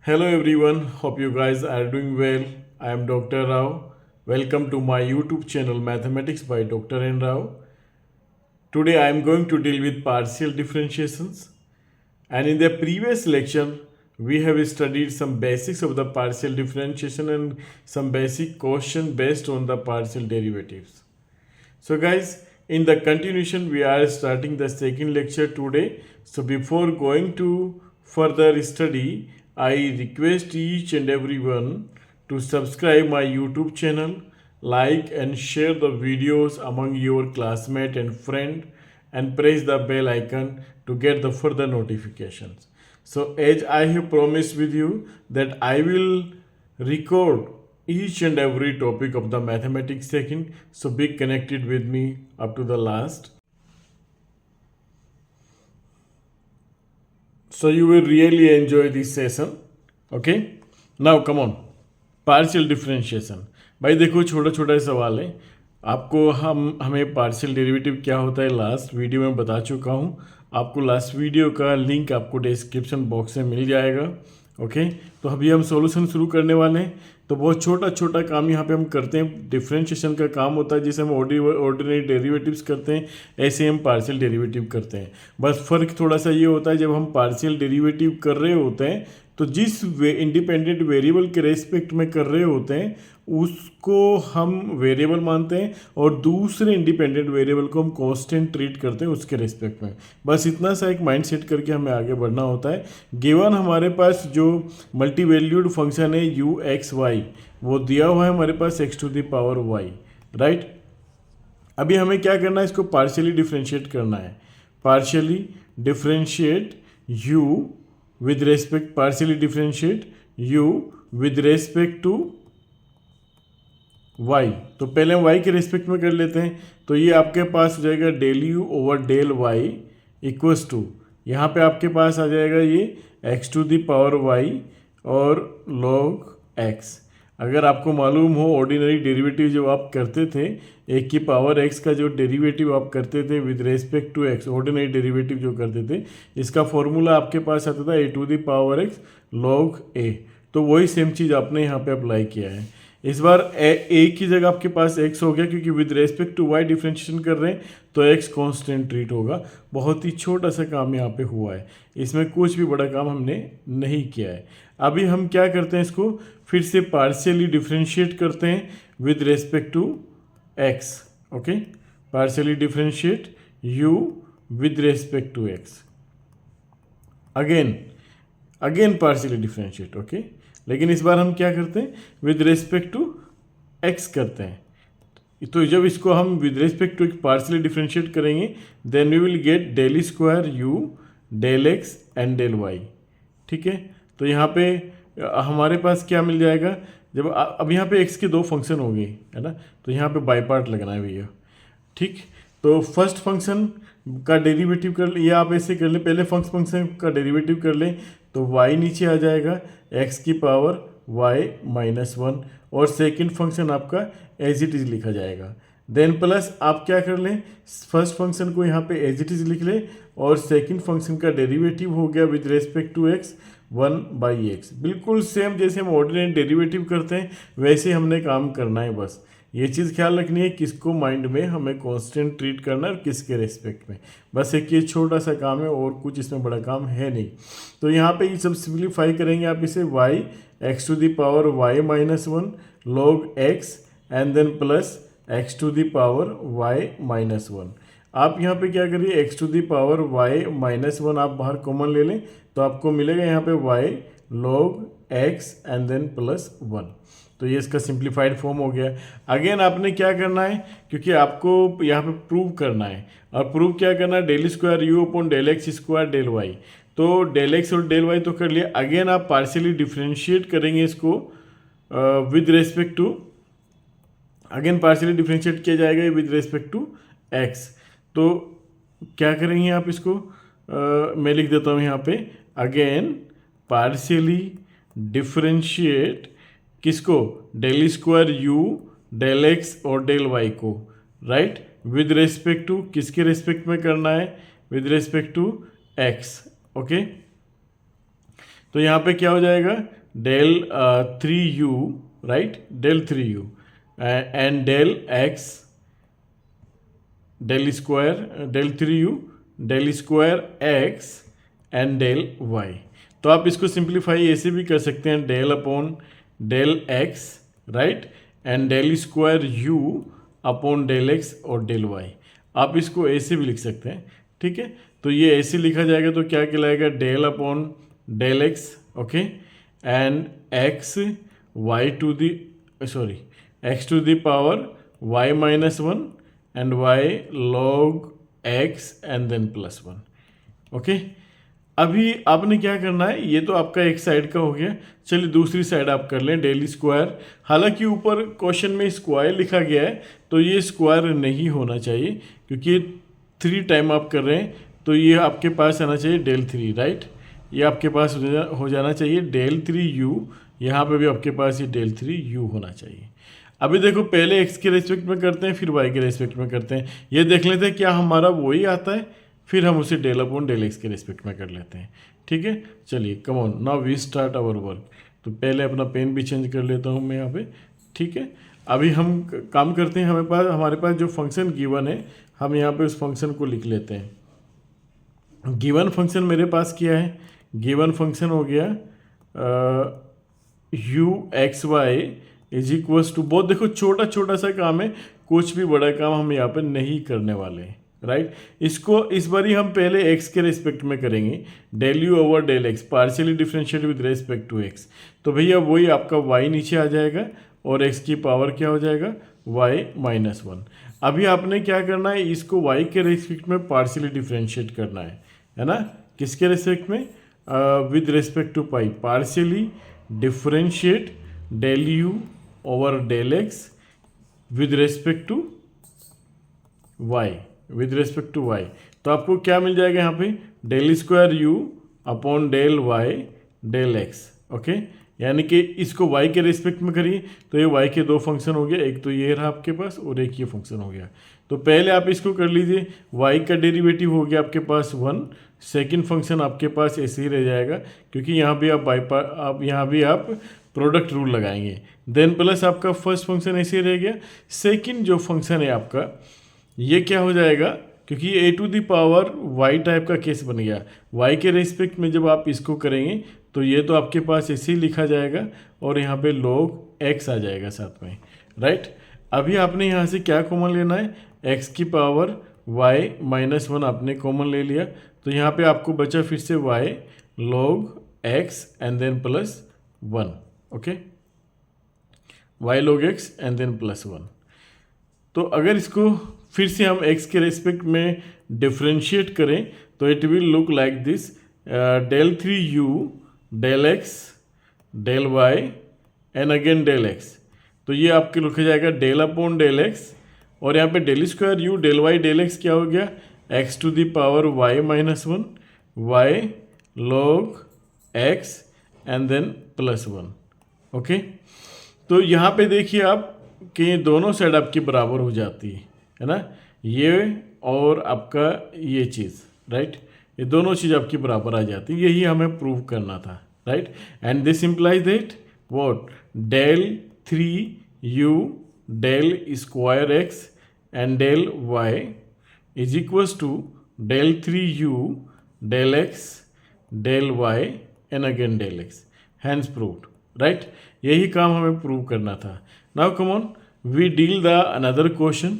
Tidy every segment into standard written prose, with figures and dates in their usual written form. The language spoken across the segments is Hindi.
Hello everyone, hope you guys are doing well. I am Dr. Rao. Welcome to my YouTube channel Mathematics by Dr. N. Rao. Today I am going to deal with partial differentiations. And in the previous lecture, we have studied some basics of the partial differentiation and some basic question based on the partial derivatives. So guys, in the continuation, we are starting the second lecture today. So before going to further study, I request each and everyone to subscribe my YouTube channel, like and share the videos among your classmate and friend, and press the bell icon to get the further notifications. So as I have promised with you that I will record each and every topic of the mathematics second, so be connected with me up to the last. So you will really enjoy this session. Okay, now come on, partial differentiation. भाई देखो, छोटा छोटा सवाल है। आपको हमें पार्शियल डेरिवेटिव क्या होता है लास्ट वीडियो में बता चुका हूँ। आपको लास्ट वीडियो का लिंक आपको डिस्क्रिप्शन बॉक्स में मिल जाएगा। ओके, तो अभी हम सॉल्यूशन शुरू करने वाले हैं। तो बहुत छोटा छोटा काम यहाँ पे हम करते हैं। डिफरेंशिएशन का काम होता है जैसे हम ऑर्डिनरी डेरिवेटिव्स करते हैं, ऐसे हम पार्शियल डेरिवेटिव करते हैं। बस फ़र्क थोड़ा सा ये होता है, जब हम पार्शियल डेरिवेटिव कर रहे होते हैं तो जिस इंडिपेंडेंट वेरिएबल के रेस्पेक्ट में कर रहे होते हैं उसको हम वेरिएबल मानते हैं और दूसरे इंडिपेंडेंट वेरिएबल को हम कांस्टेंट ट्रीट करते हैं उसके रेस्पेक्ट में। बस इतना सा एक माइंड सेट करके हमें आगे बढ़ना होता है। गिवन हमारे पास जो मल्टी वैल्यूड फंक्शन है यू एक्स वाई, वो दिया हुआ है हमारे पास x to the power y, right. अभी हमें क्या करना है, इसको पार्शियली डिफ्रेंशिएट करना है। Partially differentiate you with respect, partially differentiate u with respect to y। तो पहले हम y के रेस्पेक्ट में कर लेते हैं। तो ये आपके पास हो जाएगा del u over del y equals to, यहाँ पे आपके पास आ जाएगा ये x to the power y और log x। अगर आपको मालूम हो ऑर्डिनरी डेरिवेटिव जो आप करते थे, एक की पावर x का जो डेरिवेटिव आप करते थे with respect to x, ordinary derivative जो करते थे, इसका फॉर्मूला आपके पास आता था a to the power x log a। तो वही सेम चीज़ आपने यहाँ पे अप्लाई किया है। इस बार a की जगह आपके पास x हो गया, क्योंकि with respect to y differentiation कर रहे हैं तो x कांस्टेंट ट्रीट होगा। बहुत ही छोटा सा काम यहाँ पे हुआ है, इसमें कुछ भी बड़ा काम हमने नहीं किया है। अभी हम क्या करते हैं, इसको फिर से पार्शियली डिफ्रेंशिएट करते हैं with respect to x। Okay, partially differentiate u with respect to x, again partially differentiate. Okay, लेकिन इस बार हम क्या करते हैं, विद रेस्पेक्ट टू x करते हैं। तो जब इसको हम with respect to partially differentiate करेंगे then we will get del square u del x and del y। ठीक है, तो यहाँ पे हमारे पास क्या मिल जाएगा, जब अब यहाँ पे x के दो फंक्शन हो गए है ना, तो यहाँ पे बाई पार्ट लगना है भैया। ठीक, तो फर्स्ट फंक्शन का डेरिवेटिव कर ले, या आप ऐसे कर लें, पहले फर्स्ट फंक्शन का डेरिवेटिव कर लें तो y नीचे आ जाएगा x की पावर y माइनस वन, और सेकंड फंक्शन आपका एज इट इज़ लिखा जाएगा। देन प्लस आप क्या कर लें, फर्स्ट फंक्शन को यहाँ पे एज इट इज़ लिख लें और सेकंड फंक्शन का डेरिवेटिव हो गया with respect to x 1/x। बिल्कुल सेम जैसे हम ऑर्डिनरी डेरिवेटिव करते हैं वैसे हमने काम करना है। बस ये चीज़ ख्याल रखनी है किसको माइंड में हमें कांस्टेंट ट्रीट करना है और किसके रेस्पेक्ट में। बस एक ये छोटा सा काम है और कुछ इसमें बड़ा काम है नहीं। तो यहाँ पे ये सब सिंप्लीफाई करेंगे आप इसे, y x to the power y minus one log x and then plus x to the power y minus one. आप यहाँ पे क्या करिए, x to the power y minus one आप बाहर कॉमन ले लें तो आपको मिलेगा यहाँ पे y log x and then plus one. तो ये इसका सिंप्लीफाइड फॉर्म हो गया। अगेन आपने क्या करना है, क्योंकि आपको यहाँ पे प्रूव करना है, और प्रूव क्या करना है, del square u upon del x square del y. तो डेल एक्स और डेल वाई तो कर लिया। अगेन आप पार्शियली डिफ्रेंशिएट करेंगे इसको with respect to, again partially differentiate किया जाएगा विद रेस्पेक्ट टू एक्स। तो क्या करेंगे आप इसको, मैं लिख देता हूँ यहाँ पे, अगेन पार्शियली डिफ्रेंशिएट किसको, del square u del x और डेल वाई को, राइट, विद रेस्पेक्ट टू किसके रेस्पेक्ट में करना है, with respect to x. Okay, तो यहाँ पे क्या हो जाएगा, del 3u, right, del 3u and del x, del square, del 3u, del square x and del y। तो आप इसको सिंप्लीफाई ऐसे भी कर सकते हैं, del upon del x, right, and del square u upon del x और डेल y। आप इसको ऐसे भी लिख सकते हैं, ठीक है। तो ये ऐसे लिखा जाएगा तो क्या कहलाएगा, del upon del x, okay, and x y to the sorry x to the power y minus 1 and y log x and then plus 1, okay. अभी आपने क्या करना है, ये तो आपका एक साइड का हो गया, चलिए दूसरी साइड आप कर लें, डेल स्क्वायर। हालांकि ऊपर क्वेश्चन में स्क्वायर लिखा गया है तो ये स्क्वायर नहीं होना चाहिए, क्योंकि 3 टाइम आप कर रहे हैं, तो ये आपके पास आना चाहिए डेल 3, राइट। ये आपके पास हो जाना चाहिए डेल 3u, यहाँ पे भी आपके पास ये डेल 3u होना चाहिए। अभी देखो, पहले x के रेस्पेक्ट में करते हैं, फिर y के रेस्पेक्ट में करते हैं। ये देख लेते हैं क्या हमारा वही आता है, फिर हम उसे डेल अपॉन डेल x के रेस्पेक्ट में कर लेते हैं, ठीक है। चलिए come on, now we start our work. तो पहले अपना पेन भी चेंज कर लेता हूँ मैं यहाँ पे, ठीक है। अभी हम काम करते हैं, हमारे पास जो फंक्शन गिवन है, हम यहाँ पे उस फंक्शन को लिख लेते हैं। गिवन फंक्शन मेरे पास क्या है, गिवन फंक्शन हो गया u(x,y) इज इक्वल्स टू, बहुत देखो छोटा छोटा सा काम है, कुछ भी बड़ा काम हम यहाँ पे नहीं करने वाले हैं, राइट। इसको इस बार ही हम पहले x के रेस्पेक्ट में करेंगे, del u over del x, partially differentiate with respect to x। तो भैया वही आपका y नीचे आ जाएगा और x की पावर क्या हो जाएगा, y माइनस 1। अभी आपने क्या करना है, इसको y के रेस्पेक्ट में पार्शियली डिफरेंशिएट करना है ना। किसके रेस्पेक्ट में, with respect to pi, partially differentiate del u over del x with respect to y, with respect to y। तो आपको क्या मिल जाएगा यहाँ पे, del square u upon del y del x, okay. यानी कि इसको y के रिस्पेक्ट में करिए तो ये y के 2 फंक्शन हो गया, एक तो ये रहा आपके पास और एक ये फंक्शन हो गया। तो पहले आप इसको कर लीजिए, y का डेरिवेटिव हो गया आपके पास 1, सेकंड फंक्शन आपके पास ऐसे ही रह जाएगा, क्योंकि यहाँ भी आप प्रोडक्ट रूल लगाएंगे। देन प्लस आपका फर्स्ट फंक्शन ऐसे ही रह गया, सेकंड जो फंक्शन है आपका ये क्या हो जाएगा, क्योंकि a to the power y type का केस बन गया, y के रेस्पेक्ट में जब आप इसको करेंगे तो ये तो आपके पास ऐसे ही लिखा जाएगा और यहाँ पे log x आ जाएगा साथ में, राइट। अभी आपने यहाँ से क्या कॉमन लेना है, x की पावर y माइनस 1 आपने कॉमन ले लिया, तो यहाँ पे आपको बचा फिर से y log x and then plus 1, okay, y log x and then plus 1। तो अगर इसको फिर से हम x के रेस्पेक्ट में डिफरेंशिएट करें तो it will look like this, del 3u del x del y and again del x। तो ये आपके लिखा जाएगा डेल अपॉन डेल x, और यहाँ पे del square u del y del x क्या हो गया, x to the power y minus 1 y log x and then plus 1, okay. तो यहाँ पे देखिए आप कि दोनों साइड आपकी बराबर हो जाती है ना, ये और आपका ये चीज़, राइट, ये दोनों चीज़ आपकी बराबर आ जाती है, यही हमें प्रूव करना था, right. And this implies that what, del 3u del square x and del y is equals to del 3u del x del y and again del x, hence proved, right. यही काम हमें प्रूव करना था। Now come on, we deal the another question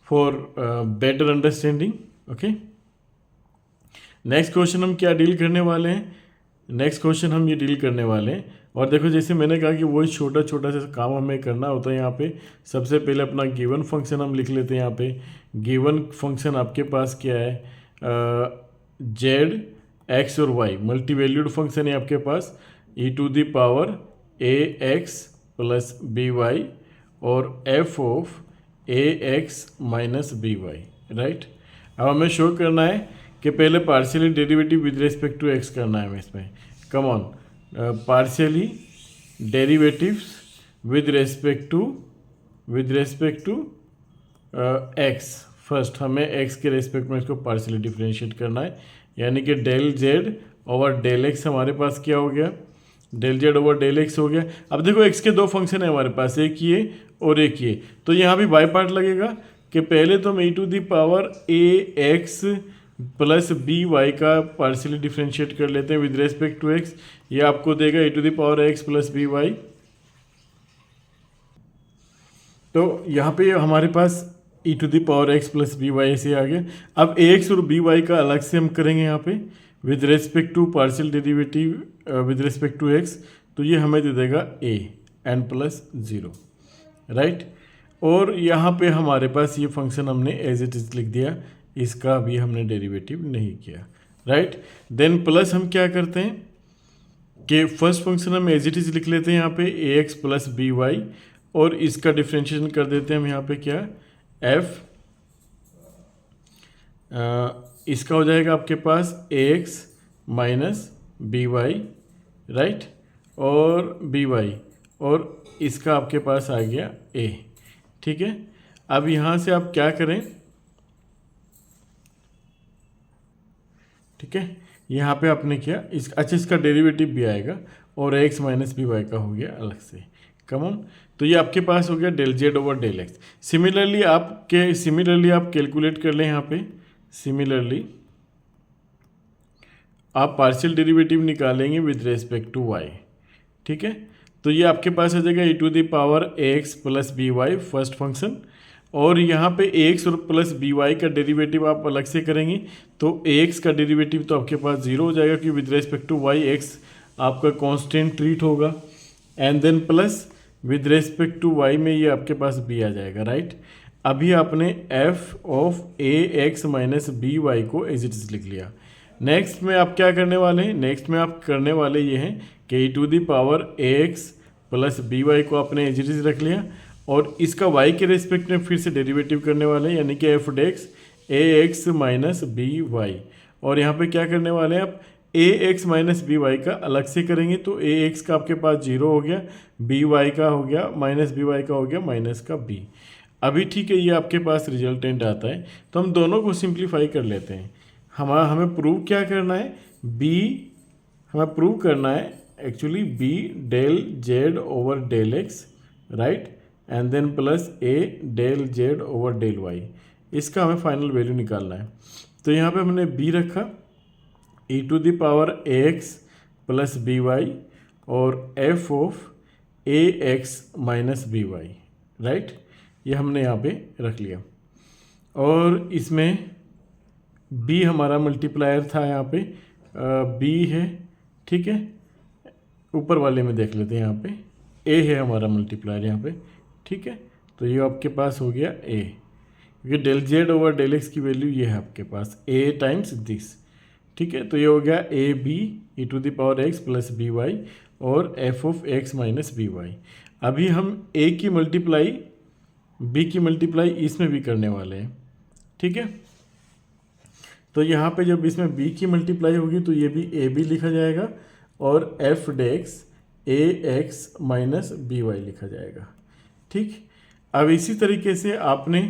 for better understanding, okay. Next question हम क्या डील करने वाले हैं, नेक्स्ट क्वेश्चन हम ये डील करने वाले हैं, और देखो जैसे मैंने कहा कि वही छोटा छोटा सा काम हमें करना होता है। यहाँ पे सबसे पहले अपना गिवन फंक्शन हम लिख लेते हैं। यहाँ पे गिवन फंक्शन आपके पास क्या है, जेड एक्स और वाई मल्टी वैल्यूड फंक्शन है आपके पास, e to the power a x plus b y और f of a x minus b y, right. अब हमें शो करना है कि पहले partially derivative with respect to x करना है हमें इसमें। Come on, partially derivatives with respect to x. First हमें एक्स के रेस्पेक्ट में इसको पार्शियली डिफरेंशिएट करना है, यानी कि del z over del x हमारे पास क्या हो गया, del z over del x हो गया। अब देखो एक्स के दो फंक्शन है हमारे पास, एक ये और एक ये, तो यहाँ भी बाय पार्ट लगेगा कि पहले तो हम e to the power a x plus b y का पार्शियली डिफ्रेंशिएट कर लेते हैं विद रेस्पेक्ट टू एक्स। ये आपको देगा e to the power x plus b y. तो यहाँ पे हमारे पास e to the power x plus b y ऐसे आ गया। अब ए एक्स और बी वाई का अलग से हम करेंगे यहाँ पे with respect to partial derivative with respect to x, तो ये हमें दे देगा a n plus zero, right. और यहाँ पे हमारे पास ये फंक्शन हमने एज इट इज़ लिख दिया, इसका भी हमने डेरिवेटिव नहीं किया, राइट। देन प्लस हम क्या करते हैं कि फर्स्ट फंक्शन हम एज इट इज़ लिख लेते हैं यहाँ पे ए एक्स प्लस बी वाई, और इसका डिफ्रेंशिएशन कर देते हैं हम यहाँ पे क्या, एफ, इसका हो जाएगा आपके पास a x minus b y, right, और बी वाई, और इसका आपके पास आ गया ए, ठीक है। अब यहाँ से आप क्या करें, ठीक है, यहाँ पे आपने किया इस, अच्छा इसका डेरिवेटिव भी आएगा और एक्स माइनस बी वाई का हो गया अलग से कॉमन, तो ये आपके पास हो गया del z over del x. Similarly आप कैलकुलेट कर लें यहाँ पे, सिमिलरली आप पार्शियल डेरिवेटिव निकालेंगे विद रेस्पेक्ट टू वाई, ठीक है। तो ये आपके पास आ जाएगा e to the power x plus b y first function, और यहाँ पे एक्स और प्लस बी वाई का डेरिवेटिव आप अलग से करेंगे तो एक्स का डेरिवेटिव तो आपके पास जीरो हो जाएगा कि with respect to y x आपका कांस्टेंट ट्रीट होगा, and then plus with respect to y में ये आपके पास बी आ जाएगा, राइट। अभी आपने f of a x minus b y को एज इट इज लिख लिया। नेक्स्ट में आप क्या करने वाले हैं, नेक्स्ट में आप करने वाले ये हैं कि e to the power a x plus b y को आपने एज इट इज रख लिया, और इसका y के रेस्पेक्ट में फिर से डेरिवेटिव करने वाले हैं, यानी कि F dash a x minus b y, और यहाँ पे क्या करने वाले हैं आप ए एक्स माइनस बी वाई का अलग से करेंगे, तो ए एक्स का आपके पास जीरो हो गया, बी वाई का हो गया माइनस बी वाई का हो गया माइनस का बी। अभी ठीक है, ये आपके पास रिजल्टेंट आता है, तो हम दोनों को सिंप्लीफाई कर लेते हैं। हमें प्रूव क्या करना है, बी हमें प्रूव करना है actually b del z over del x, right, and then plus a del z over del y, इसका हमें फाइनल वैल्यू निकालना है। तो यहाँ पे हमने बी रखा e to the power a x plus b y और f of a x minus b y, right, ये हमने यहाँ पे रख लिया। और इसमें b हमारा मल्टीप्लायर था, यहाँ पे b है, ठीक है। ऊपर वाले में देख लेते हैं, यहाँ पे a है हमारा मल्टीप्लायर यहाँ पे, ठीक है। तो ये आपके पास हो गया a, क्योंकि del z over del x की वैल्यू ये है आपके पास a टाइम्स दिस, ठीक है। तो ये हो गया a b e to the power x plus b y और f of x minus b y. अभी हम a की मल्टीप्लाई b की मल्टीप्लाई इसमें भी करने वाले हैं, ठीक है। तो यहाँ पे जब इसमें b की मल्टीप्लाई होगी तो ये भी ए बी लिखा जाएगा और f dash a x minus b Y लिखा जाएगा, ठीक। अब इसी तरीके से आपने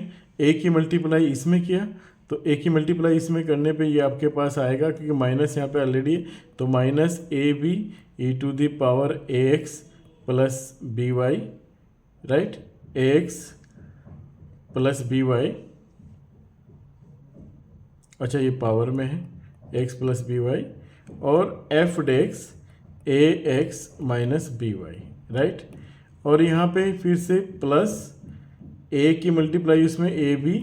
a की मल्टीप्लाई इसमें किया, तो a की मल्टीप्लाई इसमें करने पे ये आपके पास आएगा, क्योंकि माइनस यहाँ पे ऑलरेडी है, तो minus a b e to the power a x plus b y, right, a x plus b y, अच्छा ये पावर में है x प्लस बी वाई, और f dash a x minus b y, right. और यहाँ पे फिर से प्लस a की मल्टीप्लाई उसमें a b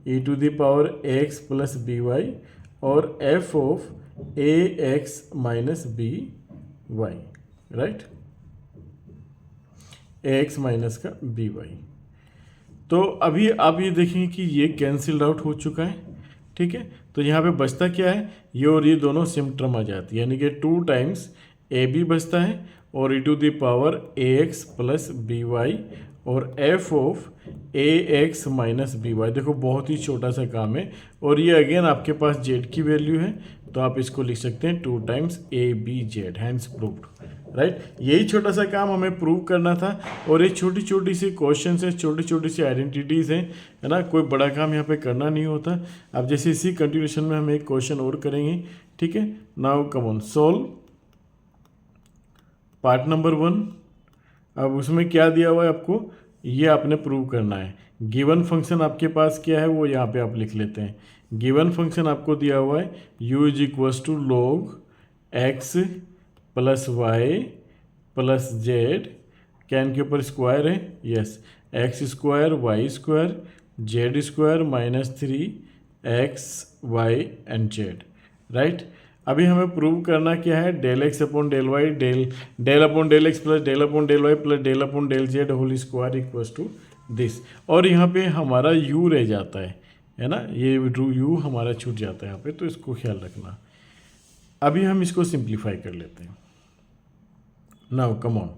e to the power x plus b y और f of a x minus b y, right, a x minus का बी वाई। तो अभी आप ये देखेंगे कि ये कैंसिल्ड आउट हो चुका है, ठीक है। तो यहाँ पे बचता क्या है, ये और ये दोनों सेम टर्म आ जाती है, यानी कि 2 टाइम्स ए बी बचता है और e to the power a x plus b y और f of a x minus b y. देखो बहुत ही छोटा सा काम है, और ये अगेन आपके पास जेड की वैल्यू है, तो आप इसको लिख सकते हैं 2 times a b z, hence proved, right. यही छोटा सा काम हमें प्रूव करना था और ये छोटी छोटी सी क्वेश्चन है, छोटी छोटी सी आइडेंटिटीज़ हैं, है ना। कोई बड़ा काम यहाँ पे करना नहीं होता। अब जैसे इसी कंटिन्यूशन में हम एक क्वेश्चन और करेंगे, ठीक है। Now come on solve part number 1। अब उसमें क्या दिया हुआ है आपको, ये आपने प्रूव करना है। गिवन फंक्शन आपके पास क्या है वो यहाँ पे आप लिख लेते हैं। गिवन फंक्शन आपको दिया हुआ है u is equals to log x plus y plus z, कैन के ऊपर स्क्वायर है, yes, x square y square z square minus 3x y and z, right. अभी हमें प्रूव करना क्या है, del x upon del y del upon del x plus del upon del y plus del upon del z whole square equals to this. और यहाँ पे हमारा u रह जाता है ना, ये u हमारा छूट जाता है यहाँ पे, तो इसको ख्याल रखना। अभी हम इसको सिंप्लीफाई कर लेते हैं। Now come on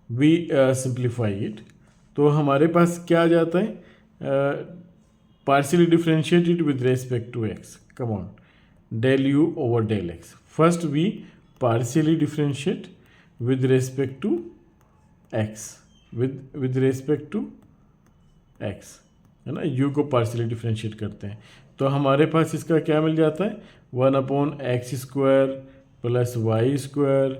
we simplify it. तो हमारे पास क्या आ जाता है, partially differentiated with respect to x, come on, del u over del x. First we partially differentiate with respect to x, with respect to x, है ना, u को partially differentiate करते हैं। तो हमारे पास इसका क्या मिल जाता है, 1/x square plus y square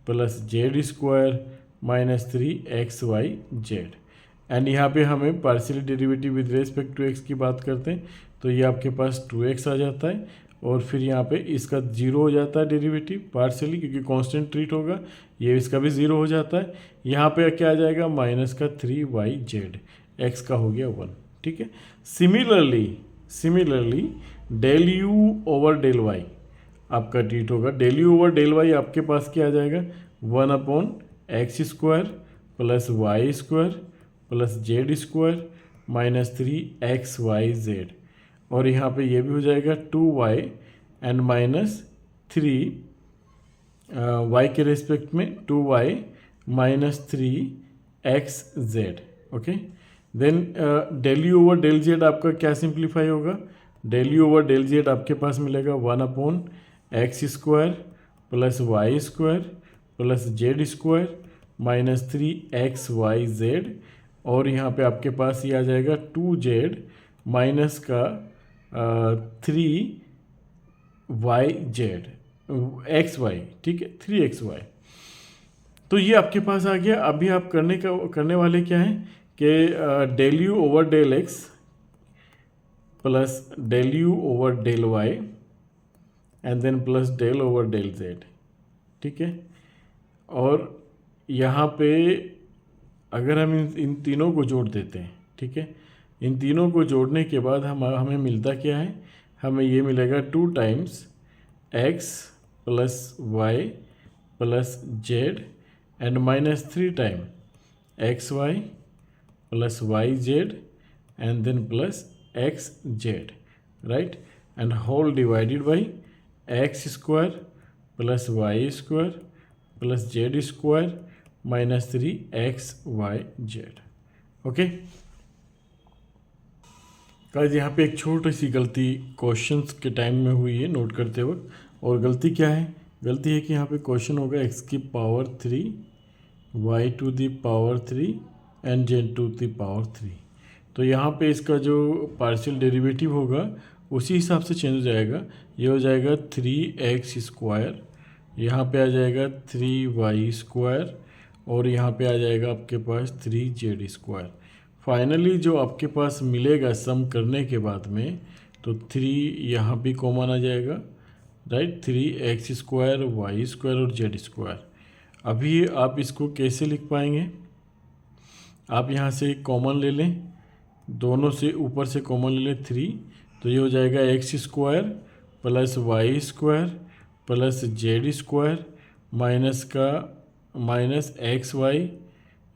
plus z square minus 3xy z. And यहाँ पे हमें partially derivative with respect to x की बात करते हैं, तो ये आपके पास 2x आ जाता है और फिर यहाँ पे इसका 0 हो जाता है डेरिवेटिव पार्शियली, क्योंकि कांस्टेंट ट्रीट होगा, ये इसका भी 0 हो जाता है। यहाँ पे क्या आ जाएगा, माइनस का 3yz, x का हो गया 1, ठीक है। Similarly del u over del y आपका ट्रीट होगा। Del u over del y आपके पास क्या आ जाएगा, 1/x square plus y square plus z square minus 3xyz, और यहाँ पे ये भी हो जाएगा 2y एंड माइनस 3 y के रेस्पेक्ट में 2y minus 3xz, okay. Then del u over del z आपका क्या सिंप्लीफाई होगा, del u over del z आपके पास मिलेगा 1/x square plus y square plus z square minus 3xyz, और यहाँ पे आपके पास ये आ जाएगा 2z माइनस का 3yz xy, ठीक है, 3xy। तो ये आपके पास आ गया। अभी आप करने वाले क्या है कि del u over del x plus del u over del y and then plus del over del z, ठीक है। और यहाँ पे अगर हम इन तीनों को जोड़ देते हैं, ठीक है, इन तीनों को जोड़ने के बाद हमें मिलता क्या है, हमें ये मिलेगा 2 times x plus y plus z and minus 3 time xy plus y z and then plus x z, right, and whole divided by x square plus y square plus z square minus 3xyz, okay. Guys यहाँ पे एक छोटी सी गलती क्वेश्चंस के टाइम में हुई है नोट करते वक्त, और गलती क्या है, गलती है कि यहाँ पे क्वेश्चन होगा x की पावर 3 y to the power 3 and z to the power 3। तो यहाँ पे इसका जो पार्शियल डेरिवेटिव होगा उसी हिसाब से चेंज हो जाएगा। ये हो जाएगा 3x स्क्वायर, यहाँ पे आ जाएगा 3y स्क्वायर, और यहाँ पे आ जाएगा आपके पास 3z स्क्वायर। फाइनली जो आपके पास मिलेगा सम करने के बाद में, तो 3 यहाँ भी कॉमन आ जाएगा, right, 3x square y square और जेड स्क्वायर। अभी आप इसको कैसे लिख पाएंगे, आप यहाँ से कॉमन ले लें, दोनों से ऊपर से कॉमन ले लें 3, तो ये हो जाएगा x square plus y square plus z square minus x y,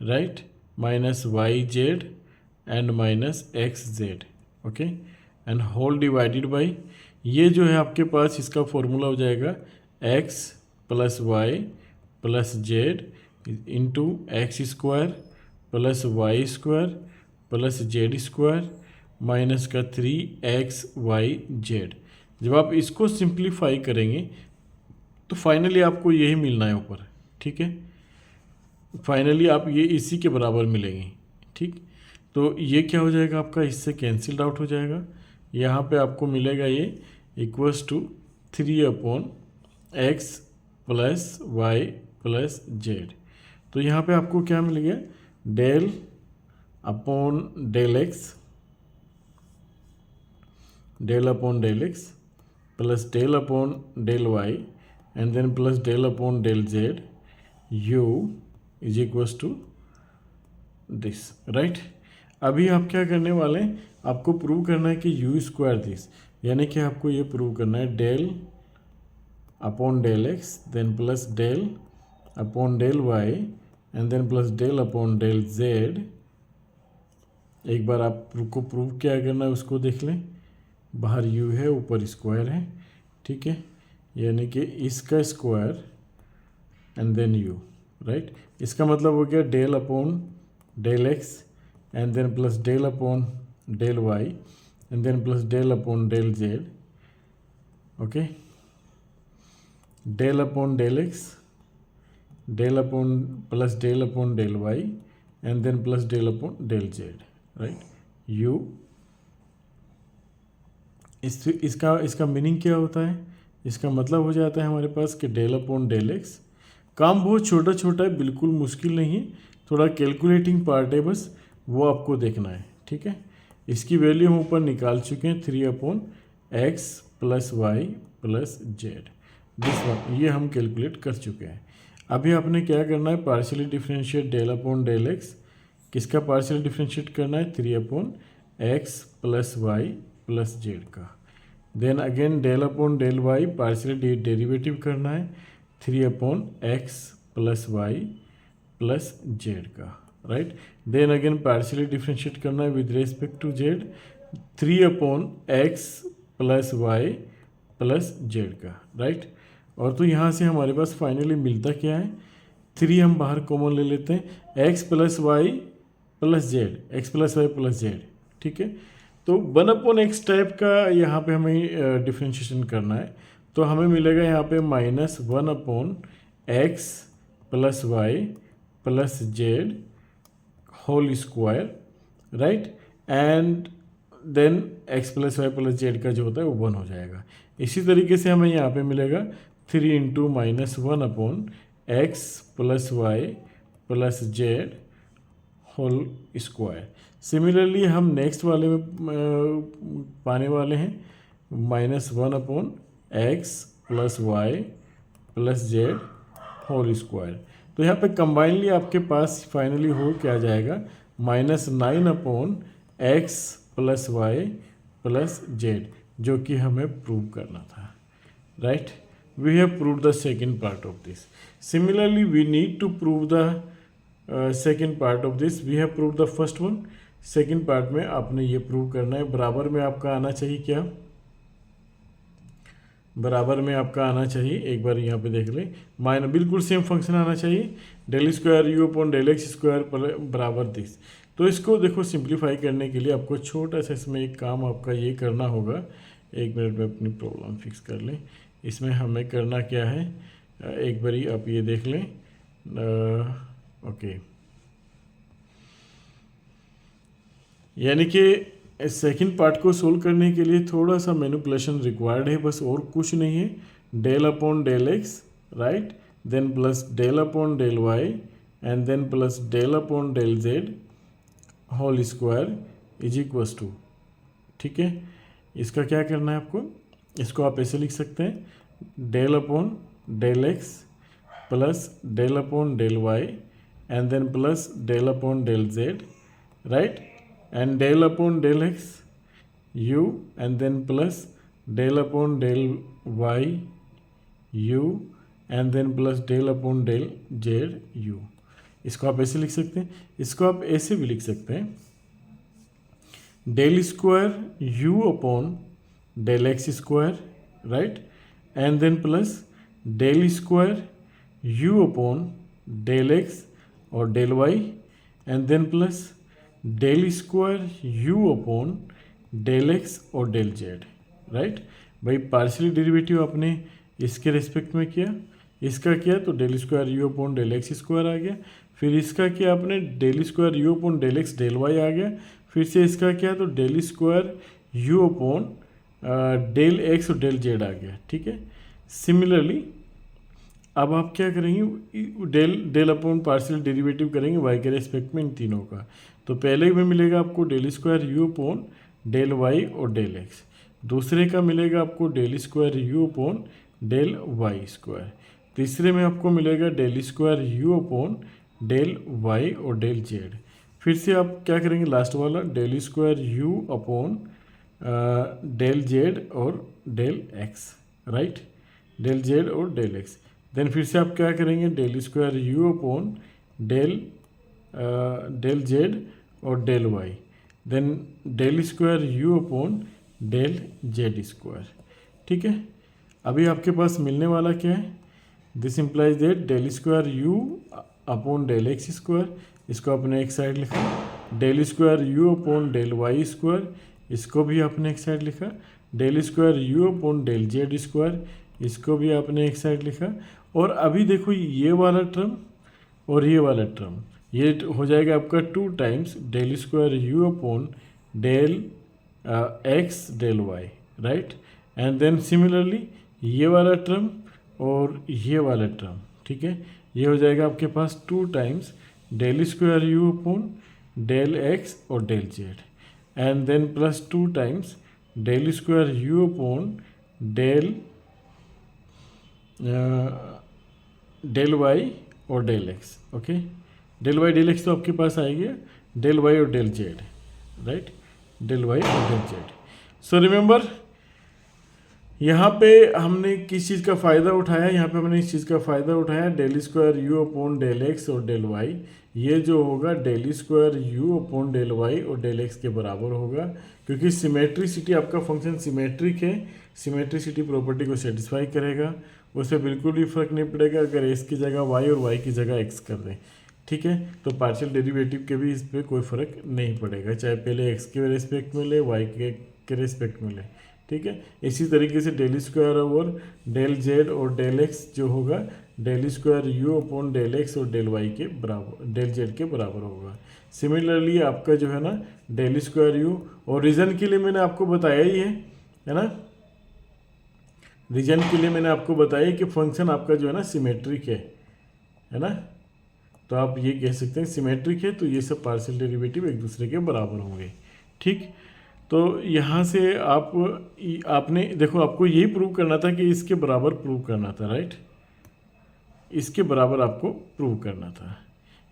right, minus y z and minus x z, okay, and whole divided by, ये जो है आपके पास इसका फॉर्मूला हो जाएगा x plus y plus z into x square plus y square plus z square minus का 3xyz। जब आप इसको सिंप्लीफाई करेंगे तो फाइनली आपको यही मिलना है ऊपर, ठीक है। फाइनली आप ये इसी के बराबर मिलेंगे, ठीक। तो ये क्या हो जाएगा आपका, इससे कैंसिल्ड आउट हो जाएगा। यहाँ पे आपको मिलेगा ये equals to 3/x plus y plus z. तो यहाँ पे आपको क्या मिल गया, del upon del x, del upon del x plus del upon del y and then plus del upon del z u is equals to this, right. अभी आप क्या करने वाले हैं, आपको प्रूव करना है कि u स्क्वायर दिस, यानी कि आपको ये प्रूव करना है del upon del x then plus del upon del y and then plus del upon del z. एक बार आपको प्रूव क्या करना है उसको देख लें। बाहर u है, ऊपर स्क्वायर है, ठीक है, यानी कि इसका square and then u, right. इसका मतलब हो गया del upon del x and then plus del upon del y and then plus del upon del z, okay. Del upon del x, del upon plus del upon del y and then plus del upon del z, right. u इसका मीनिंग क्या होता है, इसका मतलब हो जाता है हमारे पास कि डेल अपॉन डेल एक्स। काम बहुत छोटा छोटा है, बिल्कुल मुश्किल नहीं है, थोड़ा कैलकुलेटिंग पार्ट है, बस वो आपको देखना है, ठीक है। इसकी वैल्यू हम ऊपर निकाल चुके हैं 3/x plus y plus z, this one, ये हम कैलकुलेट कर चुके हैं। अभी आपने क्या करना है, partially differentiate del upon del x, किसका पार्शियली डिफरेंशिएट करना है, 3/x plus y plus z का। Then again del upon del y partially derivative करना है 3/x plus y plus z का, right. Then again partially differentiate करना है with respect to z 3/x plus y plus z का, राइट। और तो यहाँ से हमारे पास फाइनली मिलता क्या है, 3 हम बाहर कॉमन ले लेते हैं, x plus y plus z, x plus y plus z, ठीक है। तो 1/x टाइप का यहाँ पे हमें डिफ्रेंशिएशन करना है, तो हमें मिलेगा यहाँ पे -1/x plus y plus z whole square, right. And then x plus y plus z का जो होता है वो 1 हो जाएगा। इसी तरीके से हमें यहाँ पे मिलेगा 3 × -1/x plus y plus z whole square. Similarly हम नेक्स्ट वाले में पाने वाले हैं -1/x plus y plus z whole square. तो यहाँ पे कंबाइनली आपके पास फाइनली हो क्या जाएगा, -9/x plus y plus Z, जो कि हमें प्रूव करना था, right. We have prove the second part of this. Similarly we need to prove the second part of this. We have prove the first one. Second part में आपने ये प्रूव करना है, बराबर में आपका आना चाहिए क्या, बराबर में आपका आना चाहिए, एक बार यहाँ पे देख लें, बिल्कुल सेम फंक्शन आना चाहिए, del square u upon del x square बराबर दिस। तो इसको देखो सिंप्लीफाई करने के लिए आपको छोटा सा इसमें एक काम आपका ये करना होगा, एक मिनट में अपनी प्रॉब्लम फिक्स कर लें। इसमें हमें करना क्या है, एक बारी आप ये देख लें, ओके। यानी कि सेकंड पार्ट को सोल्व करने के लिए थोड़ा सा मैनिपुलेशन रिक्वायर्ड है, बस और कुछ नहीं है। Del upon del x, right, then plus del upon del y and then plus del upon del z whole square is equals to, ठीक है। इसका क्या करना है आपको, इसको आप ऐसे लिख सकते हैं, del upon del x plus del upon del y and then plus del upon del z, right, and del upon del x u and then plus del upon del y u and then plus del upon del z u। इसको आप ऐसे लिख सकते हैं, इसको आप ऐसे भी लिख सकते हैं, del square u upon del x square, right, and then plus del square u upon del x और del y and then plus del square u upon del x और डेल जेड, राइट। भाई पार्शियली डेरिवेटिव आपने इसके रेस्पेक्ट में किया, इसका किया तो del square u upon del x square आ गया। फिर इसका किया आपने del square u upon del x del y आ गया। फिर से इसका किया तो del square u upon del x और डेल जेड आ गया। ठीक है, सिमिलरली अब आप क्या करेंगे, डेल अपॉन पार्शियल डेरिवेटिव करेंगे वाई के रेस्पेक्ट में इन तीनों का। तो पहले में मिलेगा आपको del square u upon del y और डेल एक्स, दूसरे का मिलेगा आपको del square u upon del y square, तीसरे में आपको मिलेगा del square u upon del y और डेल जेड। फिर से आप क्या करेंगे, लास्ट वाला del square u upon del z और del x, right, del z और डेल एक्स। देन फिर से आप क्या करेंगे, del square u upon del z और del y, then del square u upon del z square. ठीक है, अभी आपके पास मिलने वाला क्या है, this implies that del square u upon del x square, इसको आपने एक साइड लिखा, del square u upon del y square, इसको भी आपने एक साइड लिखा, del square u upon del z square, इसको भी आपने एक साइड लिखा। और अभी देखो ये वाला टर्म और ये वाला टर्म, ये हो जाएगा आपका 2 times del square u upon del x del y, right, and then similarly ये वाला टर्म और ये वाला टर्म। ठीक है, ये हो जाएगा आपके पास 2 times del square u upon del x और del z, and then plus 2 times del square u upon del del y और del x. Okay, del y del x तो आपके पास आएगी, डेल वाई और del z, right, del y और डेल जेड। सो रिमेंबर, यहाँ पे हमने किस चीज़ का फ़ायदा उठाया, यहाँ पे हमने इस चीज़ का फ़ायदा उठाया, del square u upon del x और डेल वाई, ये जो होगा del square u upon del y और डेल एक्स के बराबर होगा, क्योंकि सिमेट्रिसिटी, आपका फंक्शन सिमेट्रिक है, सिमेट्रिसिटी प्रॉपर्टी को सेटिस्फाई करेगा, उससे बिल्कुल भी फर्क नहीं पड़ेगा अगर एक्स की जगह वाई और वाई की जगह एक्स कर दें। ठीक है, तो पार्शियल डेरिवेटिव के भी इस पर कोई फ़र्क नहीं पड़ेगा, चाहे पहले एक्स के रेस्पेक्ट में ले वाई के रेस्पेक्ट में ले। ठीक है, इसी तरीके से del square over del z और डेल एक्स जो होगा del square u upon del x और डेल वाई के बराबर, डेल जेड के बराबर होगा। सिमिलरली आपका जो है ना डेल स्क्वायर यू, और रीजन के लिए मैंने आपको बताया ही है ना, रीजन के लिए मैंने आपको बताया कि फंक्शन आपका जो है ना सिमेट्रिक है ना, तो आप ये कह सकते हैं सिमेट्रिक है, तो ये सब पार्शियल डेरिवेटिव एक दूसरे के बराबर होंगे। ठीक, तो यहाँ से आपने देखो, आपको यही प्रूव करना था कि इसके बराबर प्रूव करना था, राइट, इसके बराबर आपको प्रूव करना था,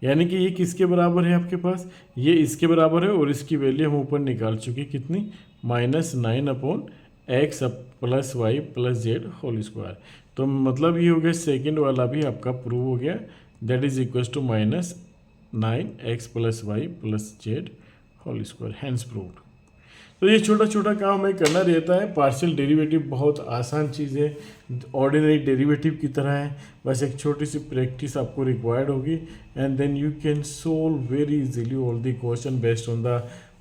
यानी कि ये किसके बराबर है आपके पास, ये इसके बराबर है, और इसकी वैल्यू हम ऊपर निकाल चुके कितनी, -9 upon x plus y plus z whole square. तो मतलब ये हो गया सेकेंड वाला भी आपका प्रूव हो गया, that is equal to -9 x plus y plus z whole square, hence proved. तो ये छोटा छोटा काम हमें करना रहता है। पार्शियल डेरिवेटिव बहुत आसान चीज़ है, ऑर्डिनरी डेरिवेटिव की तरह है, बस एक छोटी सी प्रैक्टिस आपको रिक्वायर्ड होगी, and then you can solve very easily all the question based on the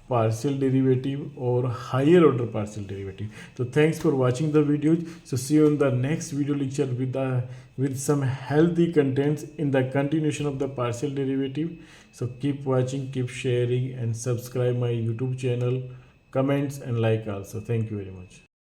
partial derivative or higher order partial derivative. So thanks for watching the videos. So see you in the next video lecture with some healthy contents in the continuation of the partial derivative. So keep watching, keep sharing, and subscribe my YouTube channel, comments and like also. Thank you very much.